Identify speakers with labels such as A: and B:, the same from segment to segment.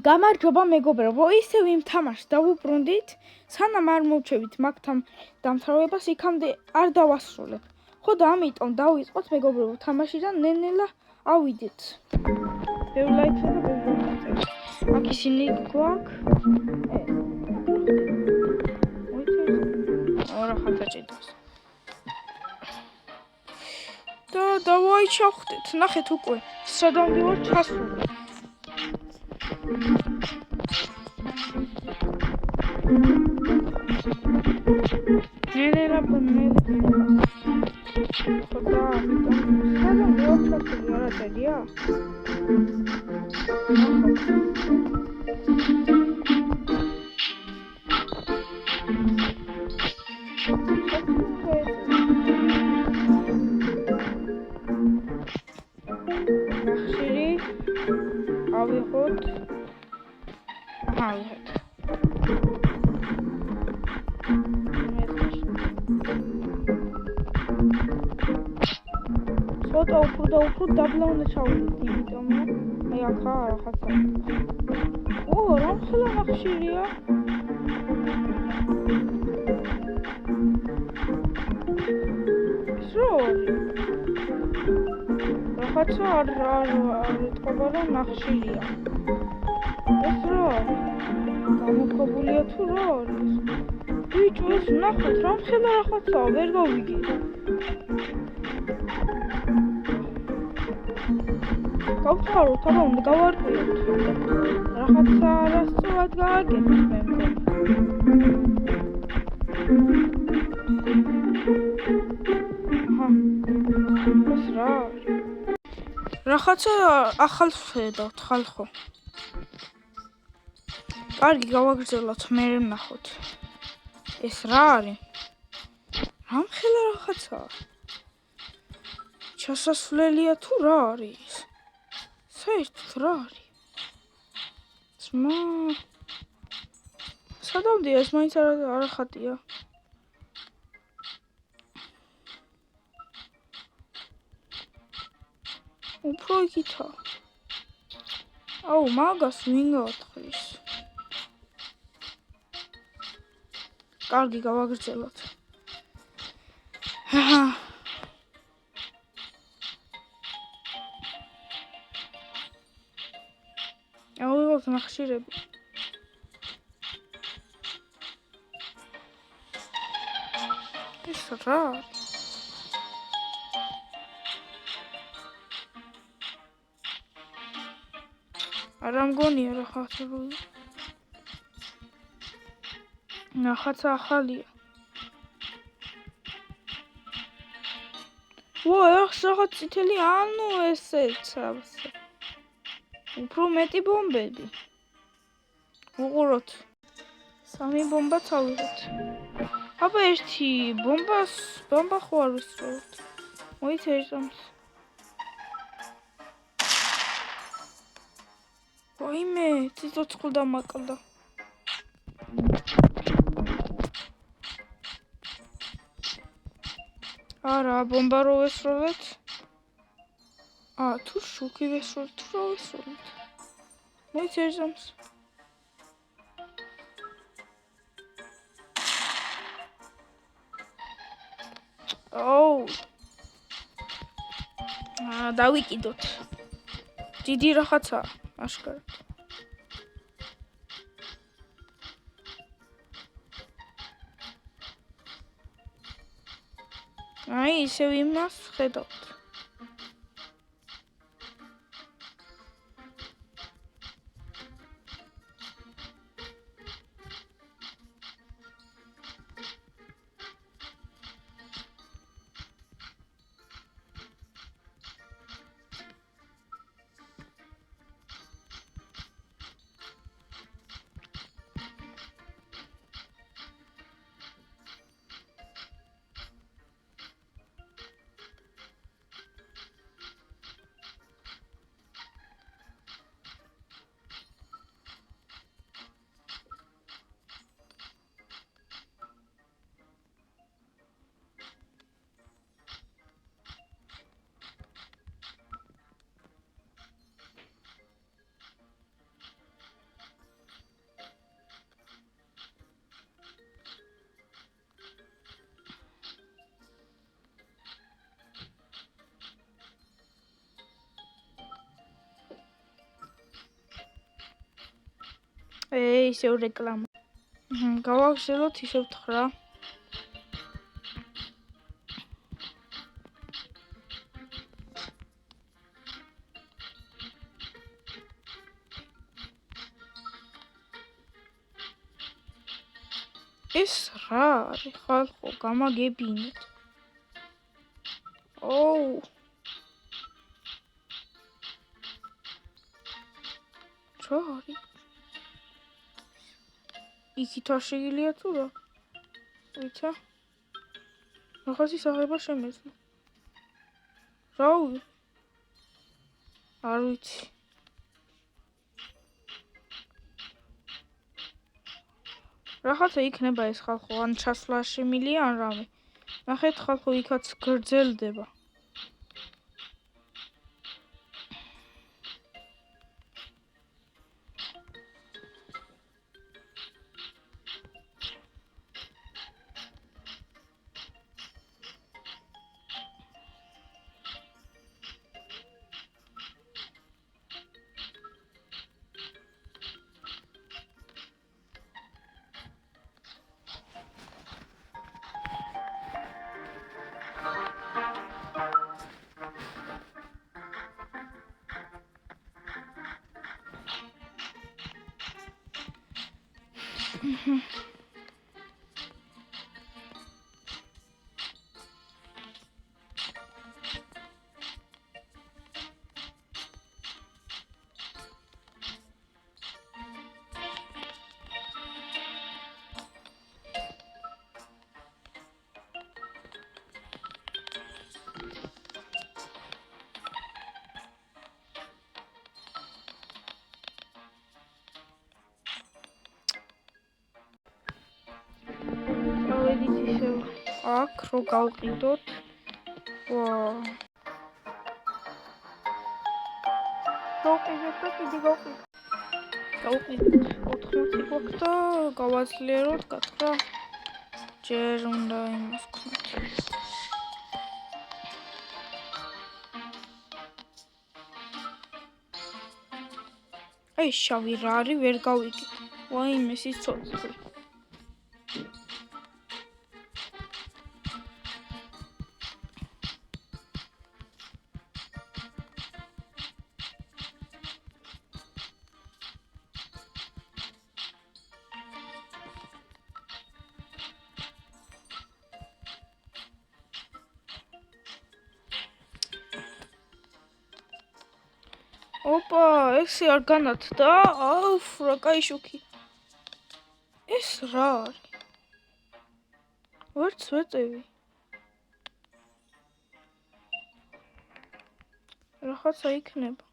A: გამარჯობა მეგობრებო, ისევ იმ თამაშს დავუბრუნდით, სანამ არ მოვჩებით მაგ დამთავრებას, იქამდე არ დავასრულებ. ხო და ამიტომ დავიწყოთ მეგობრებო თამაშიდან ნელ-ნელა ავიდეთ. ბევრი ლაიქი და ბევრი მომწევი. აქ ისინი გვაქვს. რა ხათა ჭიდავს. და დავაი ჩავხდეთ, ნახეთ უკვე, სადამდე ვარ ჩასული. უფრო დაბლა უნდა ჩავიდეთ, იმიტომ აი აქა რაღაცა. რა მხოლოდ ნახშირია? რაღაცა არ ეთქობა რომ ნახშირია. ეს რა არის? გამოქვაბულია თუ რა არის? ბიჭო, ეს ნახეთ, რა მხოლოდ რაღაცაა, ვერ გავიგე. გავცხაროთ, აბა უნდა გავარკვიოთ. რაღაცა არასწორად გააკეთეთ მე მგონი. ეს რა? რაღაცა ახალს ვხედავთ ხალხო. კარგი, გავაგრძელოთ, მე ვნახოთ. ეს რა არის? რა მხოლოდ რაღაცაა? ჩასასვლელია თუ რა არის? საერთოდ რა არის? ძმა სადამდეა ეს მაინც არ ხატია. უფრო იქითა. აუ, მაგას ვინ გაათხოვის? კარგი, გავაგრძელოთ. ავიღოთ ნახშირები. ეს რა? არა მგონია რაღაცა. რაღაცა ახალია. ეს რაღაც წითელი, ანუ ესეც ავსე. უფრო მეტი ბომბები. უყუროთ. 3 ბომბა წავიღეთ. აბა ერთი ბომბა ხო არ ვისწრებთ. მოიცერჭამს. ვაიმე, ციცოცხლ დამაკლდა. არა, ბომბა რო ვესროლეთ. თუ შუქი ვესროლეთ, თუ რა ვესროლეთ. მოიცერჭამს. დავიკიდოთ. დიდი რაღაცა, აშკარად. აი, ისევ იმას ხედავთ. ისევ რეკლამა. გავაგრძელოთ ისევ 9. ეს რა არის ხალხო, გამაგებინეთ. ოუ. რა არის? იქით არ შეგიძლია თუ რა? ვიცა? რაღაცის აღება შემეძლო. რა ვიცი? არ ვიცი. რაღაცა იქნება ეს ხალხო, ან ჩასვლა შემილია, ან რამე. ნახეთ ხალხო, იქაც გრძელდება. წავედით ისევ აქ, რო გავყიდოთ. გავყიდეთ და კიდე გავყიდეთ. გავყიდეთ 80 გვაქვს და გავაძლიეროთ, გათხრა. ჯერ უნდა იმას ვქნათ. აი შავი რა არის, ვერ გავიგე. ვაიმე სიცოცხლე. ოპა, ესე არ განათდა? აუф, რა კაი შუქი. ეს რა არის? ვერც ვეწევი. რაღაცა იქნება.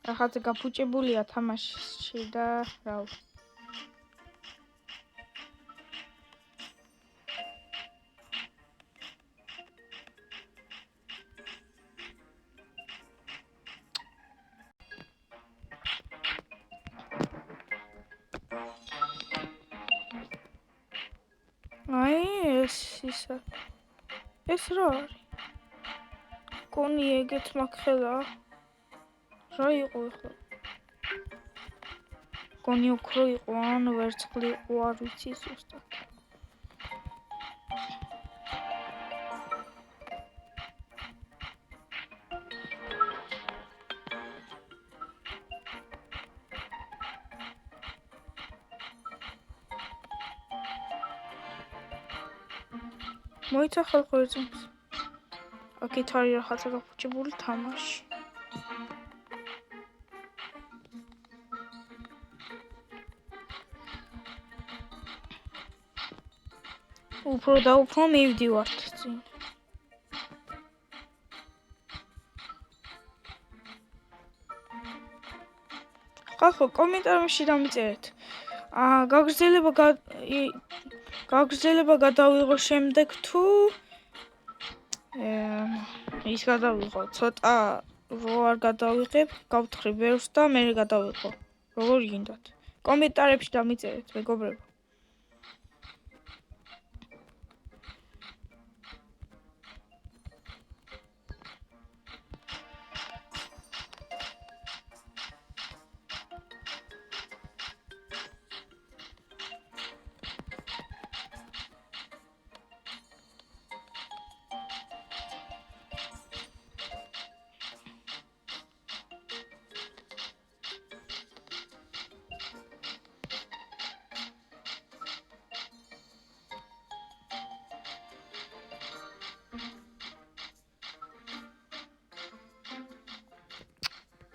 A: რაღაცა გაფუჭებულია თამაშში და რა ვიცი. აი ეს რა არის? კონი ეგეთ მაგხელა. რა იყო ახლა? კონი ოქრო იყო, ან ვერცხლი იყო, არ ვიცი ზუსტად. მოიცა ხალხო ეძმს. აქეთ არის რაღაცა გაფუჭებული თამაში. უფრო და უფრო მივდივართ წინ. ხალხო, კომენტარებში დამიწერეთ. გაგრძელება გადავიღო შემდეგ თუ ის გადავიღო, ცოტა რო არ გადავიღებ, გავთხრი ბევრს და მე გადავიღო. როგორ გინდათ? კომენტარებში დამიწერეთ, მეგობრებო.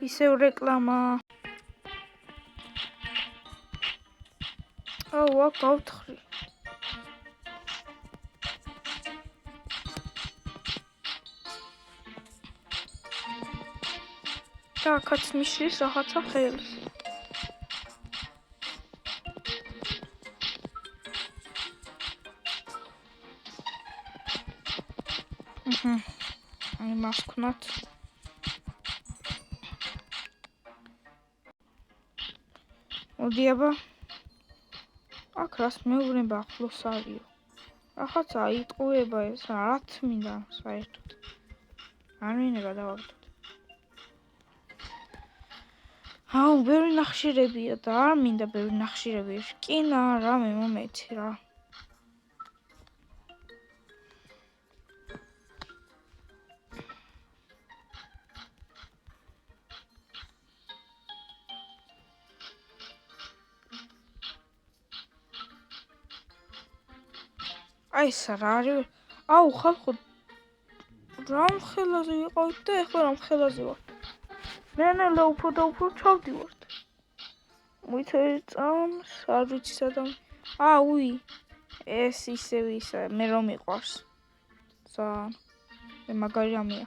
A: ისევ რეკლამა. აუ, გავთხრი. და აქაც მისლის რაღაცა ხელს. იმას ვქნათ. მოდი აბა. აქ რას მეუბნება ახლოს არისო. რაღაცა იტყუება ეს, რაც მინდა საერთოდ. არ მინდა დავაგდოთ. აუ, ბევრი ნახშირებია და არ მინდა ბევრი ნახშირები. რკინა რამე მომეცი რა. აი ეს რა არის? აუ, ხალხო, რამ ხელაზე ვიყავით და ეხლა რამ ხელაზე ვარ. ნელა უფრო და უფრო ჩავდივართ. მოიცადეთ წამს, არ ვიცი სადამ. აუი, ეს ისევ ისა, მე რომ მიყვარს. ძალიან მაგარი რამეა.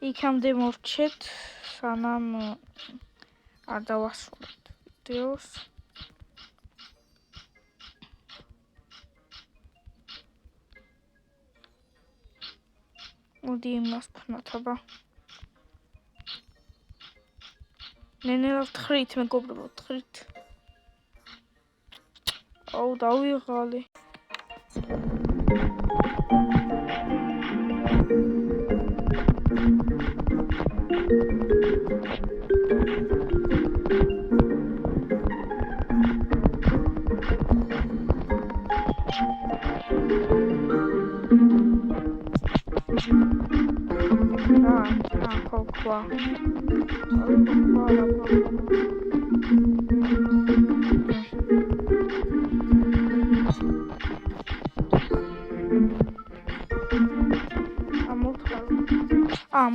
A: იქამდე მორჩეთ, სანამ არ დავასრულებთ ვიდეოს. მოდი იმას ვქნათ აბა. ნენელა ვთხრით, მეგობრებო, ვთხრით. აუ, დავიღალე. Cocoa.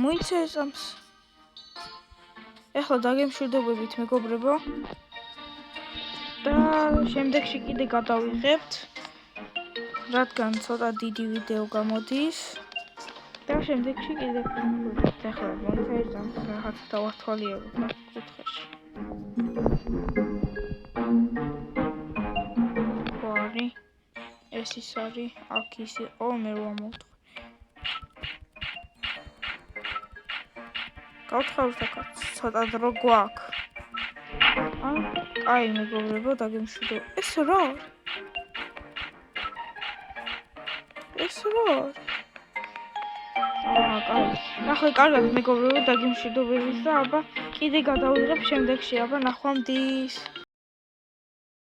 A: მოიცესამს. ეხლა დაგემშვიდობებით, მეგობრებო. და შემდეგში კიდე გადავიღებთ. რადგან ცოტა დიდი ვიდეო გამოდის. და შემდეგში კიდე ეხლა მოიცესამს რაღაც დავართვალიერებ კუთხეში. ყარი ეს ის არის, აქ ის იყო, მე ვამოვთხ. გავთხაროთ აქაც ცოტა დრო გვაქვს. აი მეგობრებო, დაგემშვიდო. ეს რა არის? ეს რა არის? კაი. ნახე კარგად მეგობრებო, დაგემშვიდობებით და აბა კიდე გადავიღებ შემდეგში. აბა ნახვამდის.